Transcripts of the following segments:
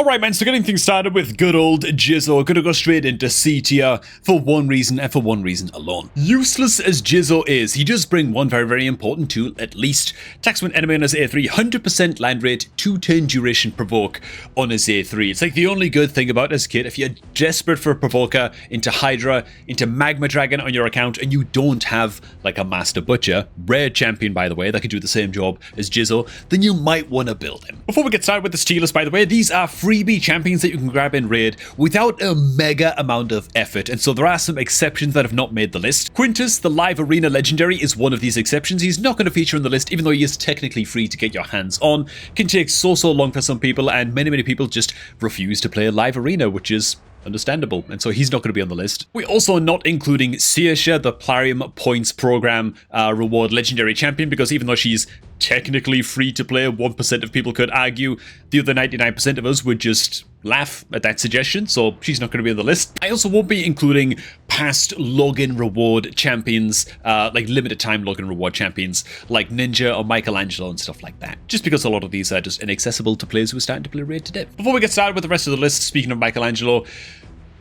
Alright man, so getting things started with good old Jizzo, gonna go straight into C tier for one reason and for one reason alone. Useless as Jizzo is, he does bring one very important tool at least. Attacks when enemy on his A3, 100% land rate, 2-turn duration provoke on his A3. It's like the only good thing about this kit. If you're desperate for a provoker into Hydra, into Magma Dragon on your account, and you don't have like a Master Butcher, rare champion by the way, that could do the same job as Jizzo, then you might want to build him. Before we get started with this tier list by the way, these are freebie champions that you can grab in raid without a mega amount of effort, and so there are some exceptions that have not made the list. Quintus, the live arena legendary, is one of these exceptions. He's not going to feature on the list even though he is technically free to get your hands on. Can take so long for some people, and many people just refuse to play a live arena, which is understandable, and so he's not going to be on the list. We're also not including Saoirse, the Plarium Points Program reward legendary champion, because even though she's technically free to play, 1% of people could argue, the other 99% of us would just laugh at that suggestion, so she's not going to be on the list. I also won't be including past login reward champions, like limited time login reward champions, like Ninja or Michelangelo and stuff like that, just because a lot of these are just inaccessible to players who are starting to play raid today. Before we get started with the rest of the list, speaking of Michelangelo,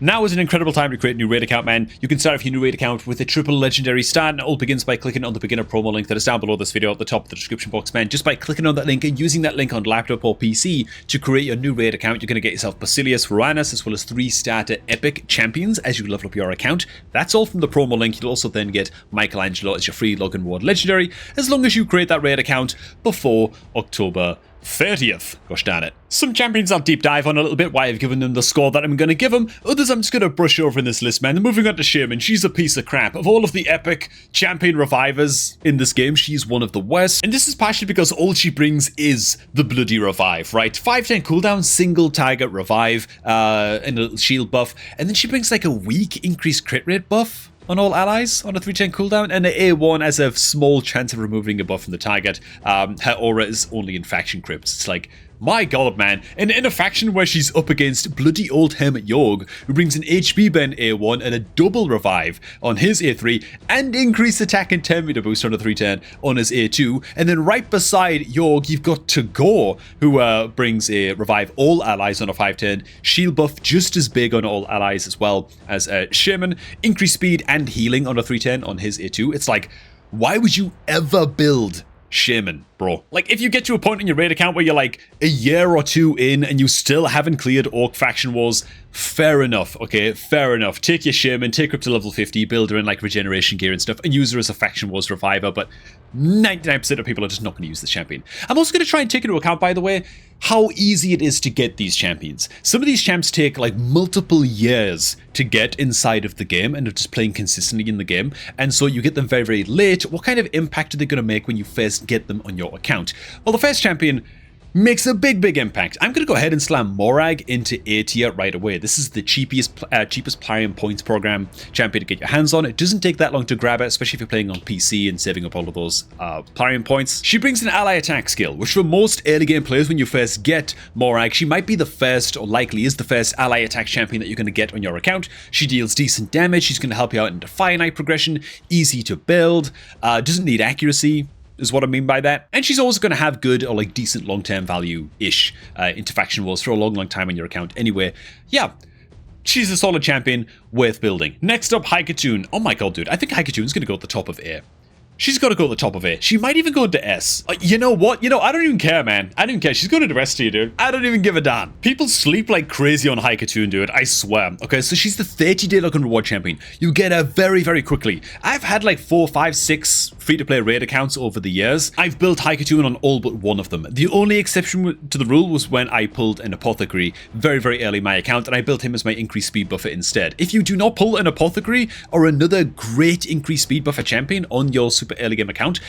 now is an incredible time to create a new raid account, man. You can start off your new raid account with a triple legendary start, and it all begins by clicking on the beginner promo link that is down below this video at the top of the description box, man. Just by clicking on that link and using that link on laptop or PC to create your new raid account, you're going to get yourself Basilius, Varanus, as well as 3 starter epic champions as you level up your account. That's all from the promo link. You'll also then get Michelangelo as your free login reward legendary, as long as you create that raid account before October 30th. Gosh darn it. Some champions I'll deep dive on a little bit, why I've given them the score that I'm going to give them. Others I'm just going to brush over in this list, man. And moving on to Shaman, she's a piece of crap. Of all of the epic champion revivers in this game, she's one of the worst. And this is partially because all she brings is the bloody revive, right? 5-10 cooldown, single target revive, and a shield buff. And then she brings like a weak increased crit rate buff on all allies on a 3-10 cooldown, and the A1 has a small chance of removing a buff from the target. Her aura is only in faction crypts. It's like, my god, man. And in a faction where she's up against bloody old Hermit Yorg, who brings an HP Ben A1 and a double revive on his A3, and increased attack and 10 meter boost on a 310 on his A2. And then right beside Yorg, you've got Tagore, who brings a revive all allies on a 510, shield buff just as big on all allies as well as Shaman, increased speed and healing on a 310 on his A2. It's like, why would you ever build Shaman, bro? Like, if you get to a point in your raid account where you're like a year or two in and you still haven't cleared Orc Faction Wars, fair enough, okay, fair enough. Take your Shaman, take her up to level 50, build her in like regeneration gear and stuff, and use her as a Faction Wars reviver, but 99% of people are just not going to use this champion. I'm also going to try and take into account, by the way, how easy it is to get these champions. Some of these champs take like multiple years to get inside of the game and are just playing consistently in the game, and so you get them very late. What kind of impact are they going to make when you first get them on your account? Well, the first champion makes a big impact. I'm going to go ahead and slam Morag into A tier right away. This is the cheapest Plarium Points Program champion to get your hands on. It doesn't take that long to grab it, especially if you're playing on PC and saving up all of those Plarium points. She brings an ally attack skill, which for most early game players, when you first get Morag, she might be the first, or likely is the first, ally attack champion that you're going to get on your account. She deals decent damage. She's going to help you out in Fire Knight progression, easy to build, doesn't need accuracy, is what I mean by that. And she's also going to have good or like decent long-term value-ish into faction wars for a long time on your account anyway. Yeah, she's a solid champion, worth building. Next up, Haikatune. Oh my god, dude. I think Haikatune's going to go at the top of A. She's got to go at the top of A. She might even go into S. You know what? I don't even care, man. I don't even care. She's going to the rest of you, dude. I don't even give a damn. People sleep like crazy on Haikatune, dude. I swear. Okay, so she's the 30-day login reward champion. You get her very quickly. I've had like 4, 5, 6 free-to-play raid accounts over the years. I've built Haikatune on all but one of them. The only exception to the rule was when I pulled an Apothecary very early in my account, and I built him as my increased speed buffer instead. If you do not pull an Apothecary or another great increased speed buffer champion on your super early game account,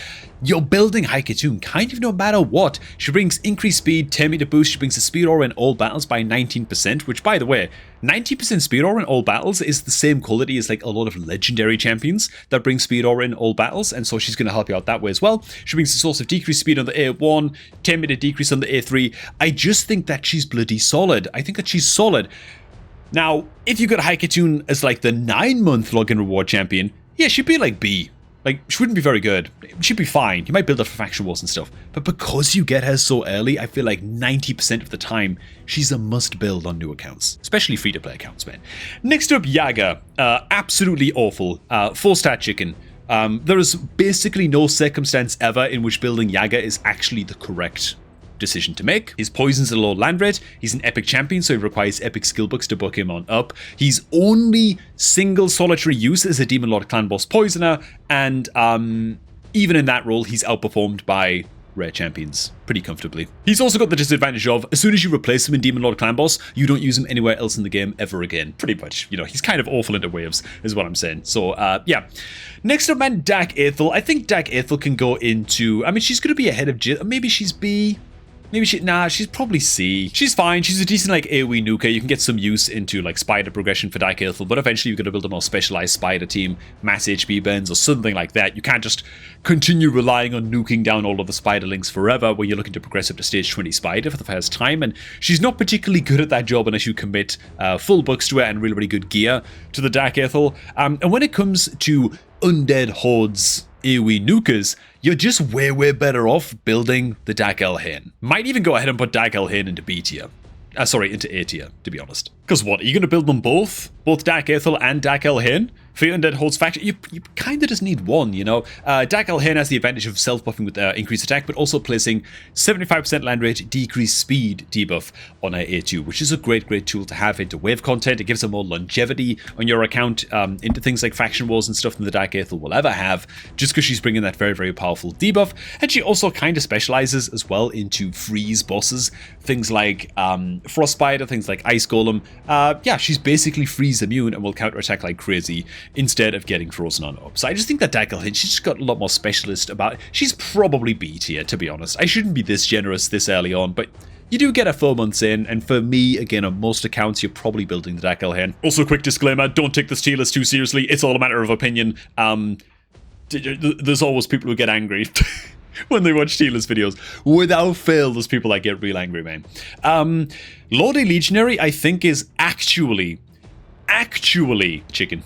you're building Haikatune kind of no matter what. She brings increased speed, 10 meter boost, she brings the speed aura in all battles by 19%, which by the way, 90% speed aura in all battles is the same quality as like a lot of legendary champions that bring speed aura in all battles, and so she's going to help you out that way as well. She brings the source of decreased speed on the A1, 10 meter decrease on the A3. I just think that she's bloody solid. I think that she's solid. Now, if you got Haikatune as like the 9-month login reward champion, yeah, she'd be like B. Like, she wouldn't be very good. She'd be fine. You might build her for faction wars and stuff. But because you get her so early, I feel like 90% of the time, she's a must build on new accounts. Especially free-to-play accounts, man. Next up, Yaga. Absolutely awful. 4-star chicken. There is basically no circumstance ever in which building Yaga is actually the correct decision to make. His poison's a low land rate. He's an epic champion, so he requires epic skill books to book him on up. He's only single solitary use as a Demon Lord clan boss poisoner, and even in that role, he's outperformed by rare champions pretty comfortably. He's also got the disadvantage of, as soon as you replace him in Demon Lord clan boss, you don't use him anywhere else in the game ever again. Pretty much, you know, he's kind of awful into waves, is what I'm saying. So, yeah. Next up, man, Dak Aethel. I think Dak Aethel can go into, I mean, she's going to be ahead of maybe she's B. Maybe she's probably C. She's fine. She's a decent, like, AoE nuker. You can get some use into, like, spider progression for Dak Aethel, but eventually you're going to build a more specialized spider team, mass HP burns, or something like that. You can't just continue relying on nuking down all of the spiderlings forever when you're looking to progress up to stage 20 spider for the first time, and she's not particularly good at that job unless you commit full books to it and really, really good gear to the Dak Aethel. And when it comes to undead hordes, AoE nukers, you're just way, way better off building the Dak Elhain. Might even go ahead and put Dak Elhain into B tier. Into A tier, to be honest. Because what, are you going to build them both? Both Dak Aethel and Dak Elhain? For your Undead Hordes faction, you kind of just need one, you know? Dak Elhain has the advantage of self-buffing with increased attack, but also placing 75% land rate, decreased speed debuff on her A2, which is a great, great tool to have into wave content. It gives her more longevity on your account into things like faction wars and stuff than the Dak Aethel will ever have, just because she's bringing that very, very powerful debuff. And she also kind of specializes as well into freeze bosses, things like Frost Spider, things like Ice Golem. Yeah, she's basically freeze immune and will counterattack like crazy instead of getting frozen on up. So I just think that Dak Elhain, she's just got a lot more specialist about it. She's probably B tier, to be honest. I shouldn't be this generous this early on, but you do get her 4 months in, and for me, again, on most accounts, you're probably building the Dak Elhain. Also, quick disclaimer, don't take this tier list too seriously. It's all a matter of opinion. There's always people who get angry when they watch tier list videos. Without fail, there's people that get real angry, man. Lordy Legionary, I think, is actually chicken.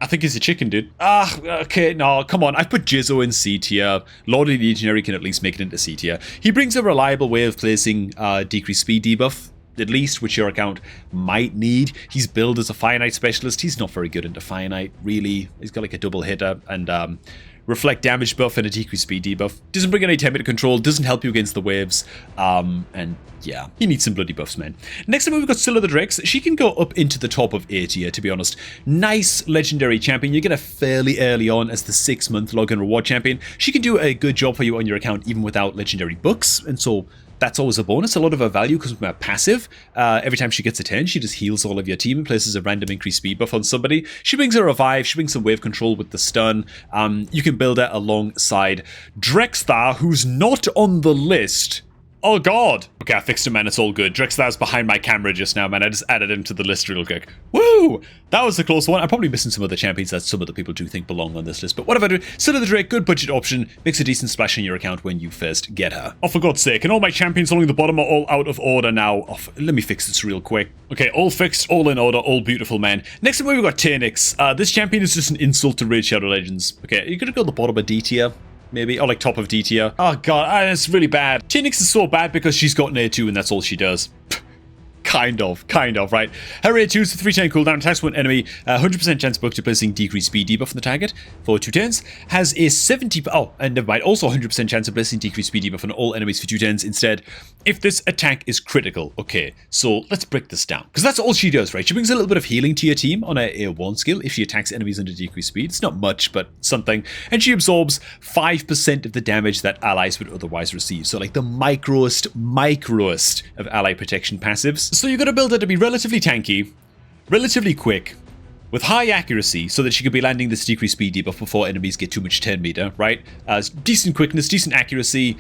I think he's a chicken, dude. Okay, no, come on. I put Jizzo in C tier. Lordy Legionary can at least make it into C tier. He brings a reliable way of placing decreased speed debuff, at least, which your account might need. He's billed as a Fire Knight specialist. He's not very good into Fire Knight, really. He's got like a double hitter and reflect damage buff and a decreased speed debuff. Doesn't bring any temperature control, doesn't help you against the waves, and yeah, he needs some bloody buffs, man. Next up, we've got Scylla the Drex. She can go up into the top of A tier, to be honest. Nice legendary champion. You get her fairly early on as the 6-month login reward champion. She can do a good job for you on your account even without legendary books, and so that's always a bonus. A lot of her value comes from her passive. Every time she gets a 10, she just heals all of your team and places a random increased speed buff on somebody. She brings a revive. She brings some wave control with the stun. You can build her alongside Drexthar, who's not on the list. Oh god. Okay, I fixed him, man. It's all good. Drexthar's behind my camera just now, man. I just added him to the list real quick. Woo! That was a close one. I'm probably missing some other champions that some other people do think belong on this list, but whatever. Scylla the Drake, good budget option. Makes a decent splash in your account when you first get her. Oh, for God's sake. And all my champions along the bottom are all out of order now. Oh, let me fix this real quick. Okay, all fixed, all in order, all beautiful, man. Next up, we've got Tyrnix. This champion is just an insult to Raid Shadow Legends. Okay, you're gonna go to the bottom of D tier. Maybe, or like top of D tier. Oh god, it's really bad. Tyrnix is so bad because she's got an A2 and that's all she does. Kind of, right? Her A2 is a 3-turn cooldown, attacks one enemy, 100% chance book to placing decreased speed debuff on the target for 2 turns, has a 70, and never mind, also 100% chance of placing decreased speed debuff on all enemies for 2 turns instead, if this attack is critical. Okay, so let's break this down, because that's all she does, right? She brings a little bit of healing to your team on a 1 skill if she attacks enemies under decreased speed. It's not much, but something, and she absorbs 5% of the damage that allies would otherwise receive, so like the microest of ally protection passives. So you're going to build her to be relatively tanky, relatively quick, with high accuracy, so that she could be landing this decreased speed debuff before enemies get too much turn meter, right? Decent quickness, decent accuracy,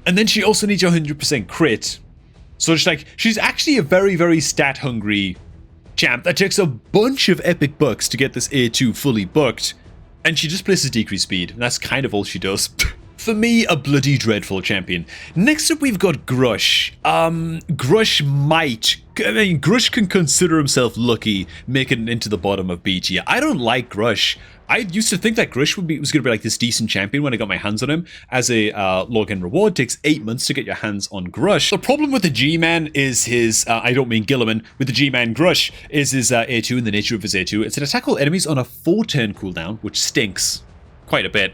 and then she also needs your 100% crit. So it's like, she's actually a very, very stat-hungry champ that takes a bunch of epic bucks to get this A2 fully booked, and she just places decreased speed, and that's kind of all she does. For me, a bloody dreadful champion. Next up, we've got Grush. Grush can consider himself lucky making it into the bottom of B tier. I don't like Grush. I used to think that Grush was going to be like this decent champion when I got my hands on him as a login reward. It takes 8 months to get your hands on Grush. The problem with the G-Man is his, I don't mean Gilliman, with the G-Man Grush is his A2 and the nature of his A2. It's an attack all enemies on a 4-turn cooldown, which stinks quite a bit,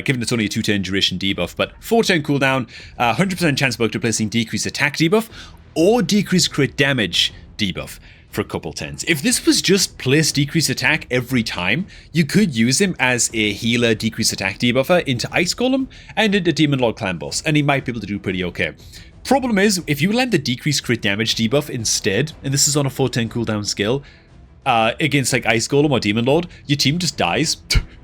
given it's only a 2-turn duration debuff, but 4-turn cooldown, 100% chance of replacing decreased attack debuff or decreased crit damage debuff for a couple turns. If this was just place decreased attack every time, you could use him as a healer decreased attack debuffer into Ice Golem and into Demon Lord Clan Boss, and he might be able to do pretty okay. Problem is, if you land the decreased crit damage debuff instead, and this is on a 4-turn cooldown skill, against like Ice Golem or Demon Lord, your team just dies.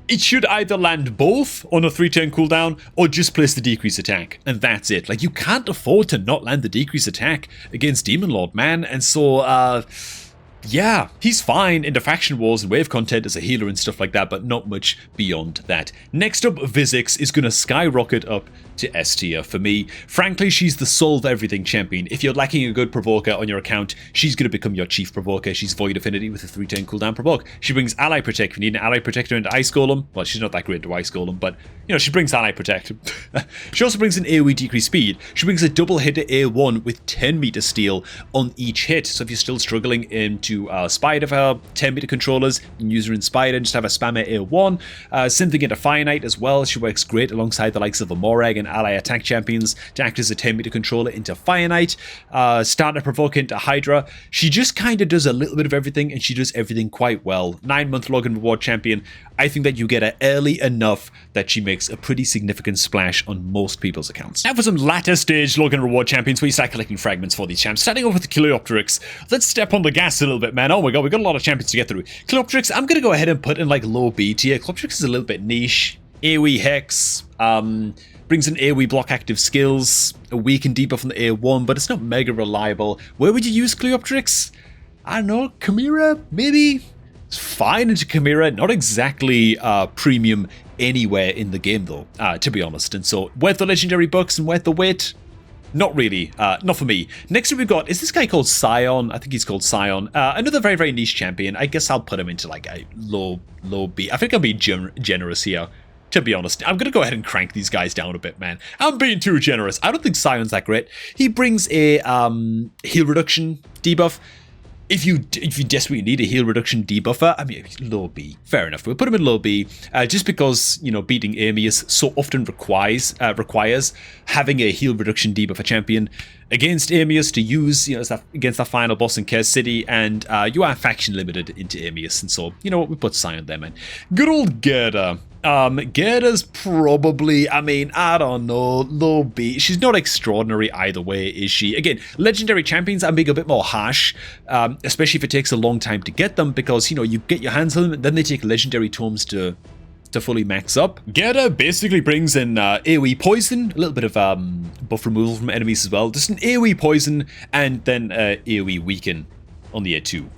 It should either land both on a 3-turn cooldown or just place the decreased attack, and that's it. Like, you can't afford to not land the decreased attack against Demon Lord, man, and so, yeah, he's fine into faction wars and wave content as a healer and stuff like that, but not much beyond that. Next up, Vizix is going to skyrocket up to S tier for me. Frankly, she's the solve everything champion. If you're lacking a good provoker on your account, she's going to become your chief provoker. She's Void Affinity with a 3-turn cooldown provoke. She brings Ally Protect. If you need an Ally Protector into Ice Golem, well, she's not that great into Ice Golem, but, you know, she brings Ally Protect. She also brings an AoE decreased speed. She brings a double hitter A1 with 10 meter steal on each hit. So if you're still struggling into Spider for her 10 meter controllers, you can use her in Spider and just have a spammer A1. Same thing into Fire Knight as well. She works great alongside the likes of a Morag and ally attack champions to act as a 10 meter controller into Fire Knight, starter provoke into Hydra. She just kind of does a little bit of everything, and she does everything quite well. 9-month login reward champion. I think that you get her early enough that she makes a pretty significant splash on most people's accounts. Now for some latter stage login reward champions where you start collecting fragments for these champs. Starting off with Cleoptrix. Let's step on the gas a little bit, man. Oh my god, we've got a lot of champions to get through. Cleoptrix, I'm going to go ahead and put in like low B tier. Cleoptrix is a little bit niche. AoE Hex, brings in AoE block active skills, a weakened debuff on the A1, but it's not mega reliable. Where would you use Cleoptrix? I don't know, Chimera, maybe? It's fine into Chimera, not exactly premium anywhere in the game though, to be honest. And so, worth the legendary bucks and worth the wait? Not really, not for me. Next up we've got, is this guy called Scion? I think he's called Scion. Another very, very niche champion. I guess I'll put him into like a low B. I think I'm being generous here. To be honest, I'm going to go ahead and crank these guys down a bit, man. I'm being too generous. I don't think Scion's that great. He brings a heal reduction debuff. If you desperately need a heal reduction debuffer, I mean, low B. Fair enough. We'll put him in low B, just because, you know, beating Amius so often requires having a heal reduction debuffer champion against Amius to use, you know, against that final boss in Curse City, and you are faction limited into Amius, and so, you know what, we put Scion there, man. Good old Gerda. Gerda's probably, I mean, I don't know, low B. She's not extraordinary either way, is she? Again, legendary champions are being a bit more harsh, especially if it takes a long time to get them, because, you know, you get your hands on them, and then they take legendary tomes to fully max up. Gerda basically brings in AoE poison, a little bit of buff removal from enemies as well, just an AoE poison, and then AoE weaken on the A2.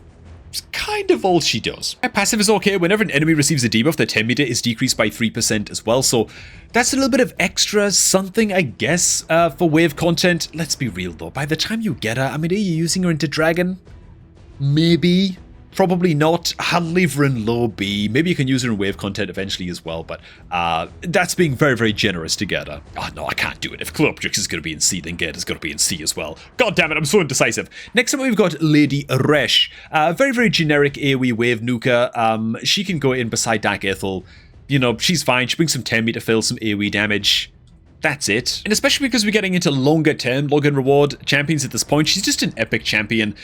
It's kind of all she does. Her passive is okay. Whenever an enemy receives a debuff, their 10 meter is decreased by 3% as well, so that's a little bit of extra something, I guess, for wave content. Let's be real though, by the time you get her, I mean, are you using her into Dragon? Maybe. Probably not. I'll leave her in low B. Maybe you can use her in wave content eventually as well, but that's being very, very generous to Gerda. Oh no, I can't do it. If Cleoptrix is going to be in C, then Gerda's going to be in C as well. God damn it, I'm so indecisive. Next up we've got Lady Resh. Very, very generic AoE wave nuker. She can go in beside Dark Ethel. You know, she's fine. She brings some 10 meter fill, some AoE damage. That's it. And especially because we're getting into longer term login reward champions at this point, she's just an epic champion.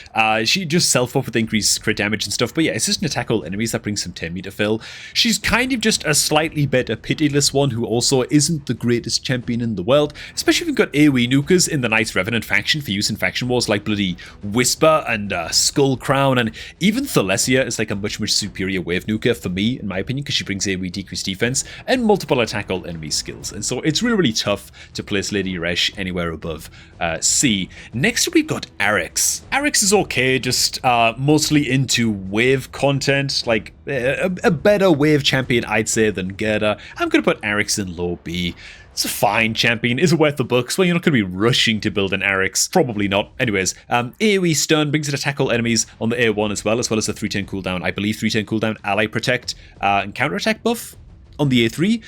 She just self-up with increased crit damage and stuff, but yeah, it's just an attack all enemies that brings some 10 meter fill. She's kind of just a slightly better pitiless one who also isn't the greatest champion in the world, especially if you've got AoE nukers in the Knights Revenant faction for use in faction wars like bloody Whisper and Skull Crown, and even Thalesia is like a much, much superior wave nuker for me, in my opinion, because she brings AoE decreased defense and multiple attack all enemy skills, and so it's really, really tough to place Lady Resh anywhere above C. Next up we've got Arix. Arix is okay, just mostly into wave content, like a better wave champion I'd say than Gerda. I'm going to put Arix in low B. It's a fine champion. Is it worth the bucks? Well, you're not going to be rushing to build an Arix. Probably not. Anyways, AoE stun brings it attack all enemies on the A1 as well as the 310 cooldown. I believe 310 cooldown, ally protect, and counterattack buff on the A3.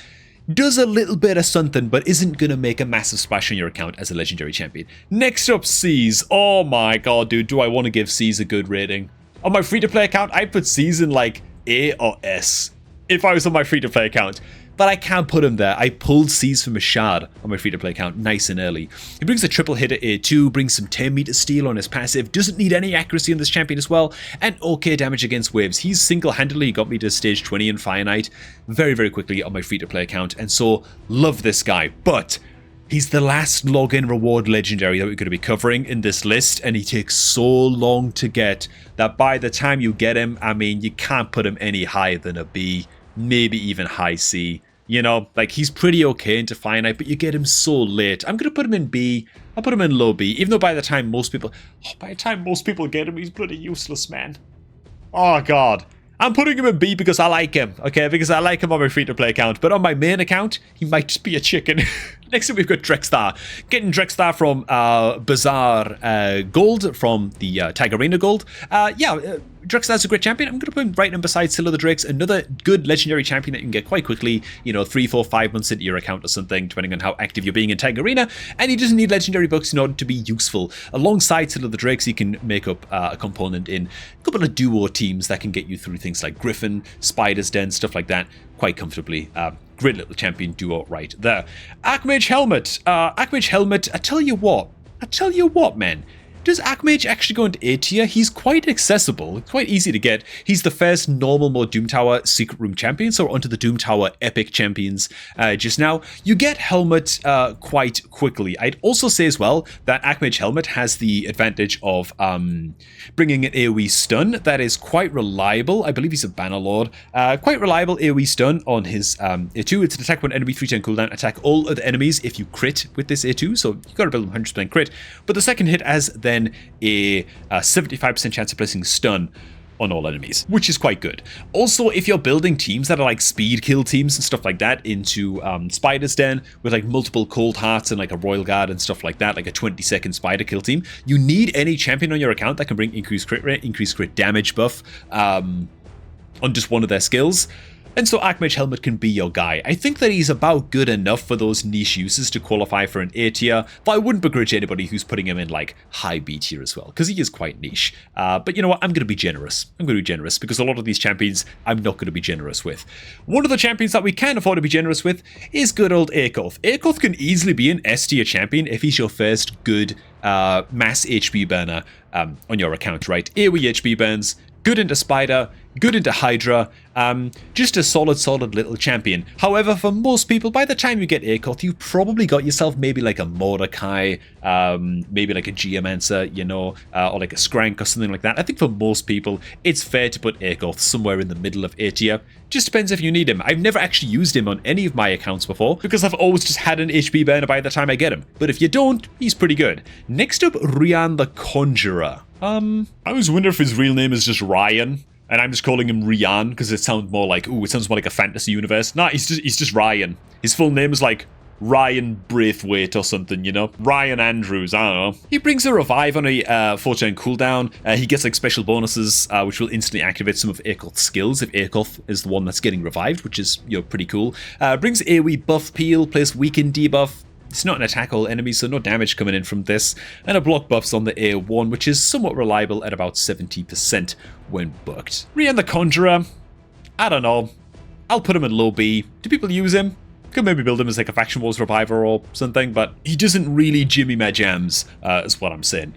Does a little bit of something, but isn't going to make a massive splash on your account as a legendary champion. Next up, C's. Oh my god, dude. Do I want to give C's a good rating? On my free-to-play account, I'd put C's in like A or S if I was on my free-to-play account. But I can't put him there. I pulled C's from Mashad on my free-to-play account nice and early. He brings a triple hit at A2, brings some 10 meter steal on his passive, doesn't need any accuracy on this champion as well, and okay damage against waves. He's single-handedly got me to stage 20 in Fire Knight very, very quickly on my free-to-play account, and so love this guy. But he's the last login reward legendary that we're going to be covering in this list, and he takes so long to get that by the time you get him, I mean, you can't put him any higher than a B. Maybe even high C. You know, like he's pretty okay into Fire Knight, but you get him so late. I'm going to put him in B. I'll put him in low B, even though by the time most people get him, he's bloody useless, man. Oh, God. I'm putting him in B because I like him, okay? Because I like him on my free-to-play account. But on my main account, he might just be a chicken. Next up, we've got Drexstar. Getting Drexstar from Bazaar Gold, from the Tag Arena Gold. Drexstar's a great champion. I'm going to put him right in beside Scylla the Drakes, another good legendary champion that you can get quite quickly, 3, 4, 5 months into your account or something, depending on how active you're being in Tag Arena, and he doesn't need legendary books in order to be useful. Alongside Scylla the Drakes, he can make up a component in a couple of duo teams that can get you through things like Griffin, Spider's Den, stuff like that, quite comfortably. Great little champion duo right there. Archmage Helmet. Archmage Helmet, I tell you what, man. Does Archmage actually go into A tier? He's quite accessible, quite easy to get. He's the first normal mode Doom Tower Secret Room champion, so onto the Doom Tower Epic champions just now. You get Helmet quite quickly. I'd also say as well that Archmage Helmet has the advantage of bringing an AoE stun that is quite reliable. I believe he's a Banner Lord. Quite reliable AoE stun on his A2. It's an attack when enemy 310 cooldown, attack all other enemies if you crit with this A2, so you got to build 100% crit. But the second hit has then a 75% chance of placing stun on all enemies, which is quite good. Also, if you're building teams that are like speed kill teams and stuff like that into Spider's Den with like multiple Cold Hearts and like a Royal Guard and stuff like that, like a 20-second Spider kill team, you need any champion on your account that can bring increased crit rate, increased crit damage buff on just one of their skills. And so Archmage Helmet can be your guy. I think that he's about good enough for those niche uses to qualify for an A tier, but I wouldn't begrudge anybody who's putting him in like high B tier as well, because he is quite niche. But you know what, I'm going to be generous. I'm going to be generous, because a lot of these champions I'm not going to be generous with. One of the champions that we can afford to be generous with is good old Akoth. Akoth can easily be an S tier champion if he's your first good mass HP burner on your account, right? AoE HP burns, good into Spider, good into Hydra, just a solid little champion. However, for most people, by the time you get Akoth, you've probably got yourself maybe like a Mordecai, maybe like a Geomancer, or like a Skrank or something like that. I think for most people, it's fair to put Akoth somewhere in the middle of A tier. Just depends if you need him. I've never actually used him on any of my accounts before, because I've always just had an HP burner by the time I get him. But if you don't, he's pretty good. Next up, Rian the Conjurer. I always wonder if his real name is just Ryan, and I'm just calling him Rian because it sounds more like a fantasy universe. Nah, he's just Ryan. His full name is like Ryan Braithwaite or something, Ryan Andrews, I don't know. He brings a revive on a 4-turn cooldown. He gets like special bonuses, which will instantly activate some of Akoth's skills if Akoth is the one that's getting revived, which is pretty cool. Brings AoE buff peel, plays weaken debuff. It's not an attack all enemies, so no damage coming in from this. And a block buffs on the A1, which is somewhat reliable at about 70% when booked. Rian the Conjurer, I don't know. I'll put him in low B. Do people use him? Could maybe build him as like a Faction Wars Reviver or something, but he doesn't really jimmy my jams, is what I'm saying.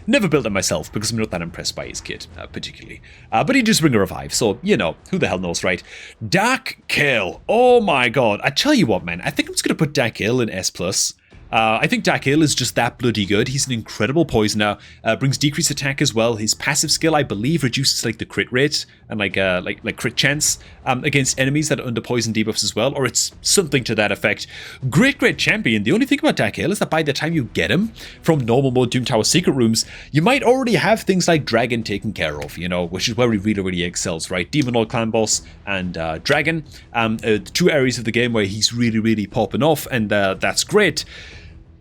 Never built him myself, because I'm not that impressed by his kit, particularly. But he does bring a revive, so, who the hell knows, right? Dark Kale. Oh my god. I tell you what, man. I think I'm just going to put Dark Kale in S+. I think Dark Hail is just that bloody good. He's an incredible poisoner. Brings decreased attack as well. His passive skill, I believe, reduces like the crit rate and like crit chance against enemies that are under poison debuffs as well, or it's something to that effect. Great champion. The only thing about Dark Hail is that by the time you get him from normal mode Doom Tower secret rooms, you might already have things like Dragon taken care of, you know, which is where he really excels, right? Demon Lord Clan Boss and Dragon, two areas of the game where he's really popping off, and that's great.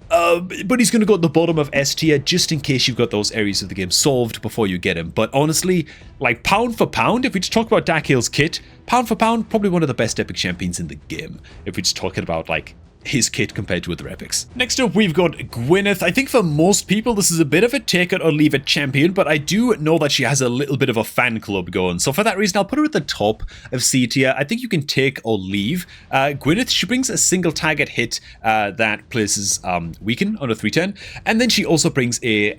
But he's going to go at the bottom of S tier just in case you've got those areas of the game solved before you get him. But honestly, like pound for pound, if we just talk about Dark Hail's kit, pound for pound, probably one of the best epic champions in the game. If we're just talking about like his kit compared to other epics. Next up, we've got Gwyneth. I think for most people, this is a bit of a take it or leave it champion, but I do know that she has a little bit of a fan club going. So for that reason, I'll put her at the top of C tier. I think you can take or leave. Gwyneth, she brings a single target hit that places Weaken on a 310. And then she also brings a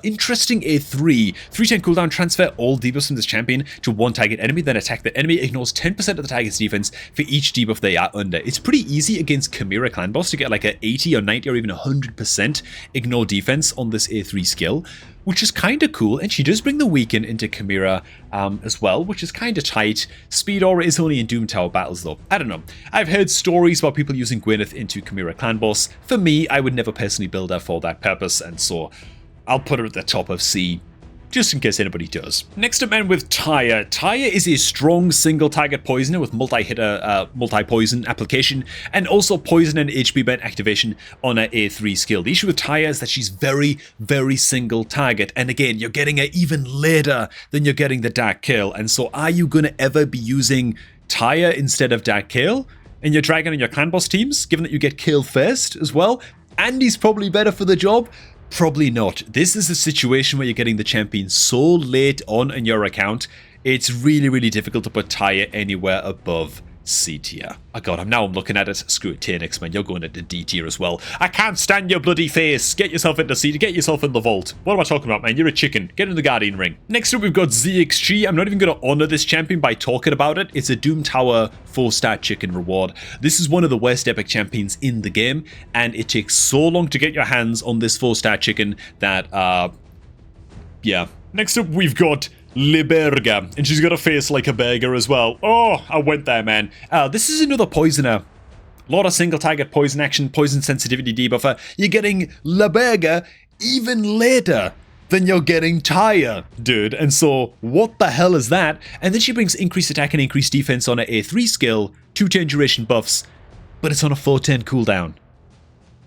interesting A3. 310 cooldown, transfer all debuffs from this champion to one target enemy, then attack the enemy, ignores 10% of the target's defense for each debuff they are under. It's pretty easy against Chimera Clan Boss to get like a 80 or 90 or even 100% ignore defense on this A3 skill, which is kind of cool. And she does bring the Weaken into Chimera as well, which is kind of tight. Speed Aura is only in Doom Tower battles though. I don't know. I've heard stories about people using Gwyneth into Chimera Clan Boss. For me, I would never personally build her for that purpose, and so I'll put her at the top of C, just in case anybody does. Next up, man, with Tyre. Tyre is a strong single-target poisoner with multi-hitter, multi-poison application, and also poison and HP bent activation on her A3 skill. The issue with Tyre is that she's very single-target, and again, you're getting her even later than you're getting the Dark Hail, and so are you going to ever be using Tyre instead of Dark Hail in your Dragon and your Clan Boss teams, given that you get killed first as well? And he's probably better for the job? Probably not. This is a situation where you're getting the champion so late on in your account, it's really difficult to put Tyre anywhere above C tier. Oh god, I'm looking at it. Screw it, Tynix, man, you're going into D tier as well. I can't stand your bloody face. Get yourself into C tier, get yourself in the vault. What am I talking about, man? You're a chicken. Get in the Guardian ring. Next up, we've got ZXG. I'm not even going to honor this champion by talking about it. It's a Doom Tower 4-star chicken reward. This is one of the worst epic champions in the game, and it takes so long to get your hands on this 4-star chicken that, yeah. Next up, we've got Liberga, and she's got a face like a burger as well. Oh, I went there, man. This is another poisoner. A lot of single target poison action, poison sensitivity debuffer. You're getting Liberga even later than you're getting Tyre, dude. And so, what the hell is that? And then she brings increased attack and increased defense on her A3 skill, 2-turn duration buffs, but it's on a 4-turn cooldown.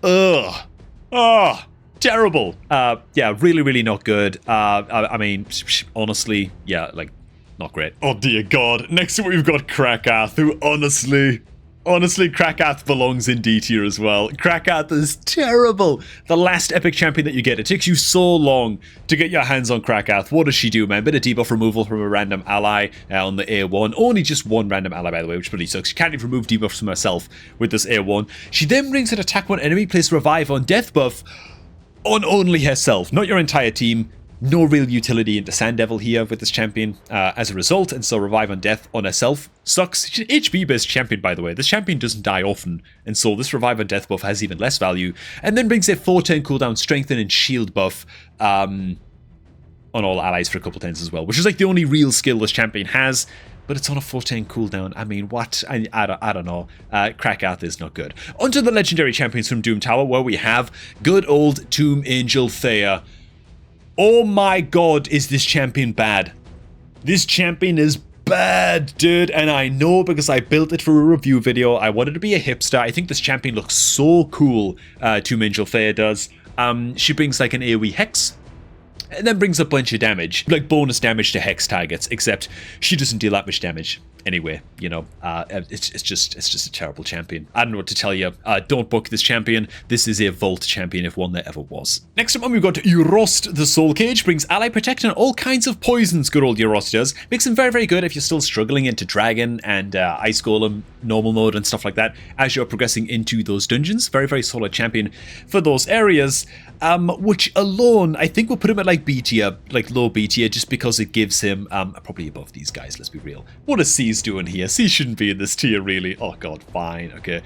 Ugh. Oh. Terrible. Yeah, really not good. I mean, honestly, yeah, like, not great. Oh dear god. Next up, we've got Krakath, who honestly, Krakath belongs in D tier as well. Krakath is terrible. The last epic champion that you get, it takes you so long to get your hands on Krakath. What does she do, man? Bit of debuff removal from a random ally on the A1. Only just one random ally, by the way, which really sucks. She can't even remove debuffs from herself with this A1. She then brings an attack one enemy, place revive on death buff on only herself, not your entire team. No real utility into Sand Devil here with this champion as a result, and so revive on death on herself sucks. She's an HP based champion, by the way. This champion doesn't die often, and so this revive on death buff has even less value, and then brings a 4-turn cooldown strengthen and shield buff on all allies for a couple turns as well, which is like the only real skill this champion has. But it's on a 14 cooldown. I mean, what? I don't know. Krakath is not good. Onto the legendary champions from Doom Tower, where we have good old Tomb Angel Thea. Oh my god, is this champion bad? This champion is bad, dude. And I know because I built it for a review video. I wanted to be a hipster. I think this champion looks so cool. Tomb Angel Thea does. She brings like an AoE Hex, and then brings a bunch of damage, like bonus damage to Hex targets, except she doesn't deal that much damage anyway, you know. It's just a terrible champion. I don't know what to tell you. Don't book this champion. This is a Vault champion if one there ever was. Next up, we've got Urost the Soul Cage. Brings ally protection and all kinds of poisons, good old Urost does. Makes him very good if you're still struggling into Dragon and Ice Golem normal mode and stuff like that as you're progressing into those dungeons. Very solid champion for those areas. Which alone, I think we'll put him at like B tier, like low B tier, just because it gives him, probably above these guys, let's be real. What a C C's doing here? C shouldn't be in this tier, really. Oh god, fine, okay.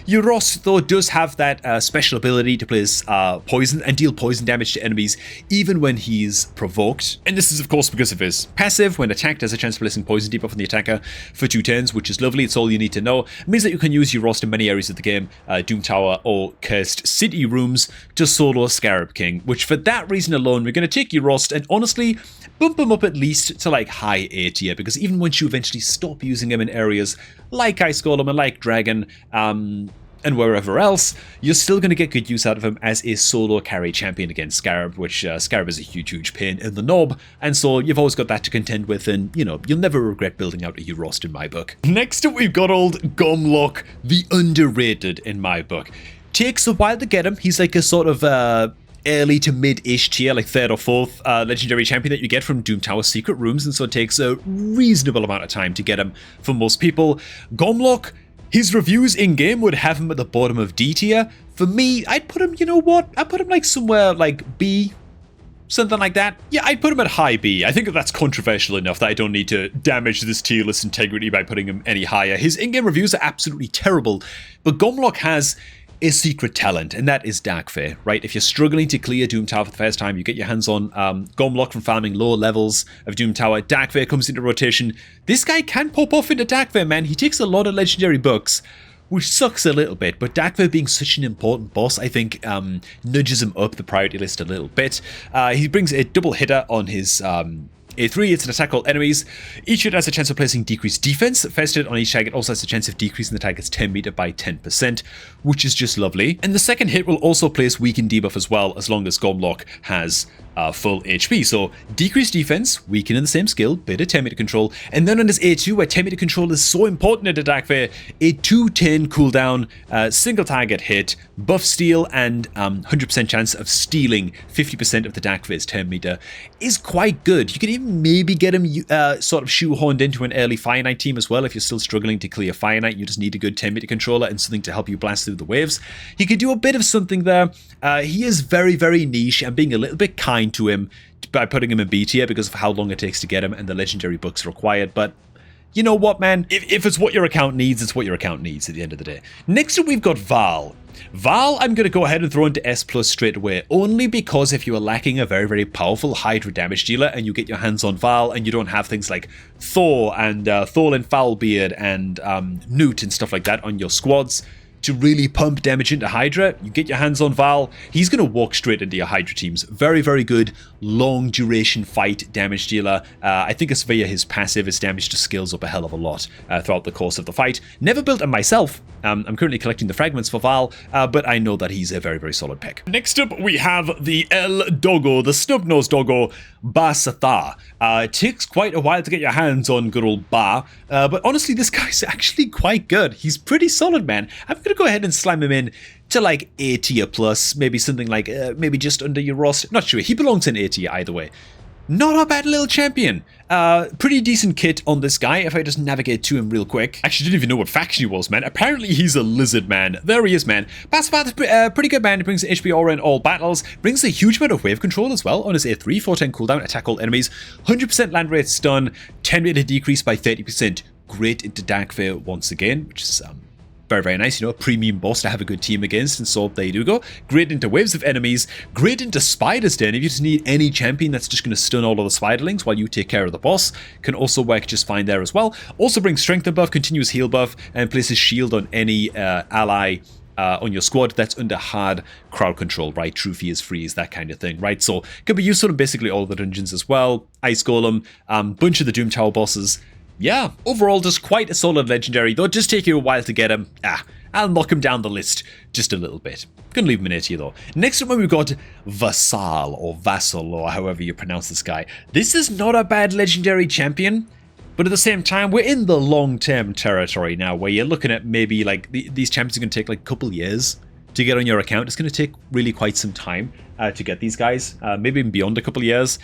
Euros, though, does have that special ability to place poison and deal poison damage to enemies even when he's provoked. And this is, of course, because of his passive. When attacked, has a chance of placing poison debuff on the attacker for 2 turns, which is lovely. It's all you need to know. It means that you can use Euros in many areas of the game, Doom Tower or Cursed City rooms, to solo Scarab King, which for that reason alone, we're going to take Euros and honestly bump him up at least to like high A tier, because even once you eventually stop using him in areas like Ice Golem and like Dragon, and wherever else, you're still going to get good use out of him as a solo carry champion against Scarab, which Scarab is a huge pain in the knob, and so you've always got that to contend with, and, you know, you'll never regret building out a Euros in my book. Next up, we've got old Gomlock, the underrated in my book. Takes a while to get him. He's like a sort of early to mid-ish tier, like 3rd or 4th legendary champion that you get from Doom Tower secret rooms, and so it takes a reasonable amount of time to get him for most people. Gomlock, his reviews in-game would have him at the bottom of D tier. For me, I'd put him, you know what? I'd put him like somewhere like B, something like that. Yeah, I'd put him at high B. I think that's controversial enough that I don't need to damage this tier list integrity by putting him any higher. His in-game reviews are absolutely terrible, but Gomlock has a secret talent, and that is Darkfare, right? If you're struggling to clear Doom Tower for the first time, you get your hands on Gomlock from farming lower levels of Doom Tower. Darkfare comes into rotation. This guy can pop off into Darkfare, man. He takes a lot of legendary bucks, which sucks a little bit, but Darkfare being such an important boss, I think, nudges him up the priority list a little bit. He brings a double hitter on his A3, it's an attack all enemies. Each hit has a chance of placing decreased defense. First hit on each target also has a chance of decreasing the target's 10 meter by 10%, which is just lovely. And the second hit will also place weaken debuff as well, as long as Gomlock has full HP. So decreased defense, weaken in the same skill, bit of 10 meter control, and then on his A2, where 10 meter control is so important into Darkfare, a 2-turn cooldown, single target hit, buff steal, and 100% chance of stealing 50% of the Darkfare's 10 meter is quite good. You can even maybe get him sort of shoehorned into an early Fire Knight team as well. If you're still struggling to clear Fire Knight, you just need a good 10 meter controller and something to help you blast through the waves. He could do a bit of something there. He is very niche. I'm being a little bit kind to him by putting him in B tier because of how long it takes to get him and the legendary books required, but you know what, man? If it's what your account needs, it's what your account needs at the end of the day. Next up, we've got Val. Val, I'm going to go ahead and throw into S+ straight away, only because if you are lacking a very powerful Hydra damage dealer and you get your hands on Val and you don't have things like Thor and Thorlin Foulbeard and Newt and stuff like that on your squads to really pump damage into Hydra, you get your hands on Val, he's going to walk straight into your Hydra teams. Very good, long duration fight damage dealer. I think it's via his passive, his damage to skills up a hell of a lot throughout the course of the fight. Never built him myself. I'm currently collecting the fragments for Val, but I know that he's a very solid pick. Next up, we have the El Doggo, the snub-nosed doggo, Ba-Satha. It takes quite a while to get your hands on good old Ba, but honestly, this guy's actually quite good. He's pretty solid, man. I'm going to go ahead and slam him in to like A tier plus, maybe something like maybe just under your roster. Not sure. He belongs in A tier either way. Not a bad little champion. Pretty decent kit on this guy if I just navigate to him real quick. Actually, didn't even know what faction he was, man. Apparently, he's a lizard man. There he is, man. Ba-Satha's pretty good, man. He brings HP aura in all battles. Brings a huge amount of wave control as well on his A3. 410 cooldown, attack all enemies. 100% land rate stun. 10 meter decrease by 30%. Great into Darkfare once again, which is very nice, you know, a premium boss to have a good team against, and so there you go. Great into waves of enemies, great into Spider's Den. If you just need any champion that's just going to stun all of the spiderlings while you take care of the boss, can also work just fine there as well. Also brings strength buff, continuous heal buff, and places shield on any ally on your squad that's under hard crowd control, right? True fears, freeze, that kind of thing, right? So can be useful in basically all the dungeons as well. Ice Golem, bunch of the Doom Tower bosses. Yeah, overall just quite a solid legendary, though it does take you a while to get him. I'll knock him down the list just a little bit. Gonna leave him in A tier though. Next up we've got Vassal, or Vassal, or however you pronounce this guy. This is not a bad legendary champion, but at the same time, we're in the long-term territory now, where you're looking at maybe like these champions are gonna take like a couple years to get on your account. It's gonna take really quite some time to get these guys, maybe even beyond a couple years.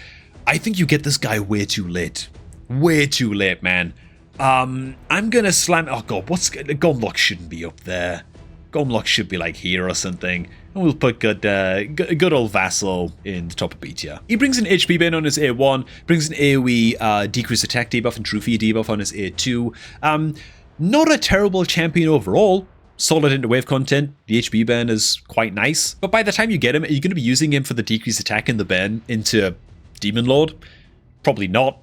I think you get this guy way too late. Way too late, man. I'm gonna slam. Oh god, Gomlock shouldn't be up there. Gomlock should be like here or something. And we'll put good old Vassal in the top of B tier. He brings an HP bin on his A1, brings an AoE decreased attack debuff and Trophy debuff on his A2. Not a terrible champion overall. Solid into wave content. The HP burn is quite nice. But by the time you get him, are you going to be using him for the decreased attack and the burn into Demon Lord? Probably not.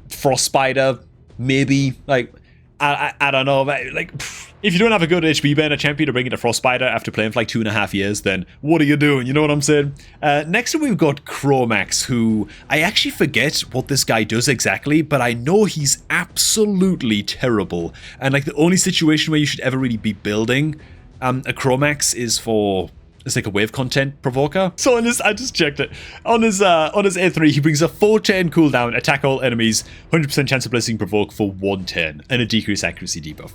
Frost Spider, maybe. Like, I don't know. Like, if you don't have a good HP burn, a champion to bring into Frost Spider after playing for like 2.5 years, then what are you doing? You know what I'm saying? Next up, we've got Chromax, who I actually forget what this guy does exactly, but I know he's absolutely terrible. And like the only situation where you should ever really be building a Chromax is for... It's like a wave content provoker. So on this, I just checked it. On his A3, he brings a 4-turn cooldown, attack all enemies, 100% chance of placing provoke for 1 turn, and a decreased accuracy debuff.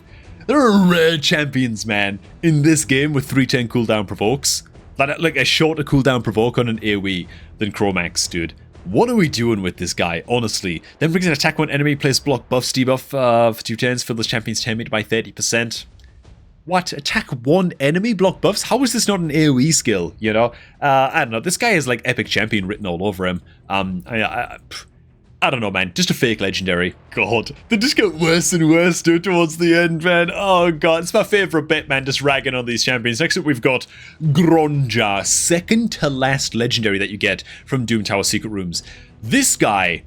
There are rare champions, man, in this game with 3-turn cooldown provokes. Like a shorter cooldown provoke on an AoE than Chromax, dude. What are we doing with this guy, honestly? Then brings an attack one enemy, place block buffs debuff for 2 turns, fill this champion's turn meter by 30%. What? Attack one enemy, block buffs? How is this not an AoE skill, you know? I don't know. This guy has, like, epic champion written all over him. I don't know, man. Just a fake legendary. God. They just get worse and worse, dude, towards the end, man. Oh, God. It's my favorite bit, man, just ragging on these champions. Next up, we've got Gronja, second to last legendary that you get from Doom Tower Secret Rooms. This guy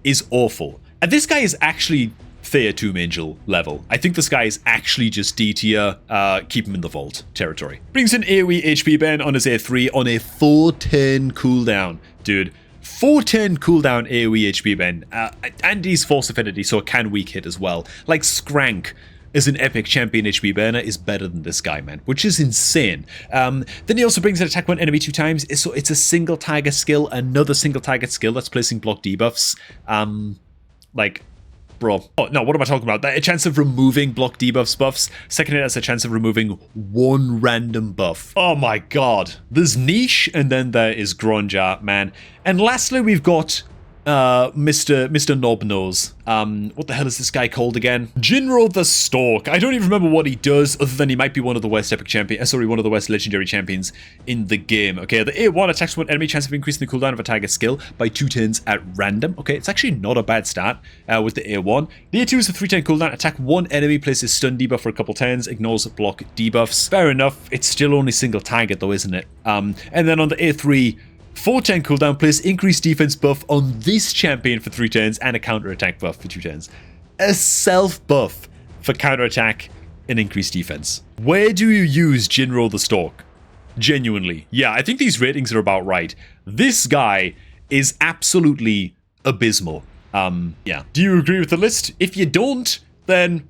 is awful. And this guy is actually... Thea Tomb Angel level. I think this guy is actually just D tier, keep him in the vault territory. Brings an AoE HP ban on his A3 on a 4-turn cooldown. Dude, 4-turn cooldown AoE HP ban. And he's Force Affinity, so it can weak hit as well. Like Skrank is an epic champion HP burner is better than this guy, man, which is insane. Then he also brings an attack one enemy 2 times, so it's a single target skill, another single target skill that's placing block debuffs. Like... Bro. Oh, no, what am I talking about? A chance of removing block debuffs buffs. Second hit has a chance of removing 1 random buff. Oh my god. There's Niche, and then there is Gronja, man. And lastly, we've got Mr. Knobnose. What the hell is this guy called again? Jinro the Stork. I don't even remember what he does, other than he might be one of the worst epic champions. Sorry, one of the worst legendary champions in the game. Okay, the A1 attacks one enemy, chance of increasing the cooldown of a target skill by 2 turns at random. Okay, it's actually not a bad stat with the A1. The A2 is a 3-turn cooldown. Attack one enemy, places stun debuff for a couple turns, ignores block debuffs. Fair enough. It's still only single target though, isn't it? And then on the A3, 4-turn cooldown, place increased defense buff on this champion for 3 turns and a counter attack buff for 2 turns. A self buff for counter attack and increased defense. Where do you use Jinro the Stork? Genuinely. Yeah, I think these ratings are about right. This guy is absolutely abysmal. Yeah. Do you agree with the list? If you don't, then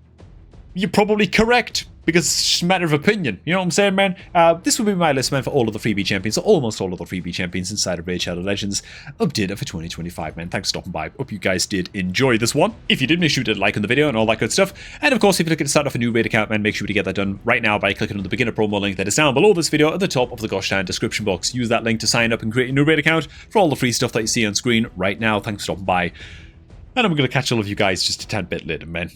you're probably correct. Because it's just a matter of opinion. You know what I'm saying, man? This will be my list, man, for all of the freebie champions, or almost all of the freebie champions inside of Raid Shadow Legends updated for 2025, man. Thanks for stopping by. Hope you guys did enjoy this one. If you did, make sure to like on the video and all that good stuff. And of course, if you're looking to start off a new Raid account, man, make sure to get that done right now by clicking on the beginner promo link that is down below this video at the top of the gosh darn description box. Use that link to sign up and create a new Raid account for all the free stuff that you see on screen right now. Thanks for stopping by. And I'm going to catch all of you guys just a tad bit later, man.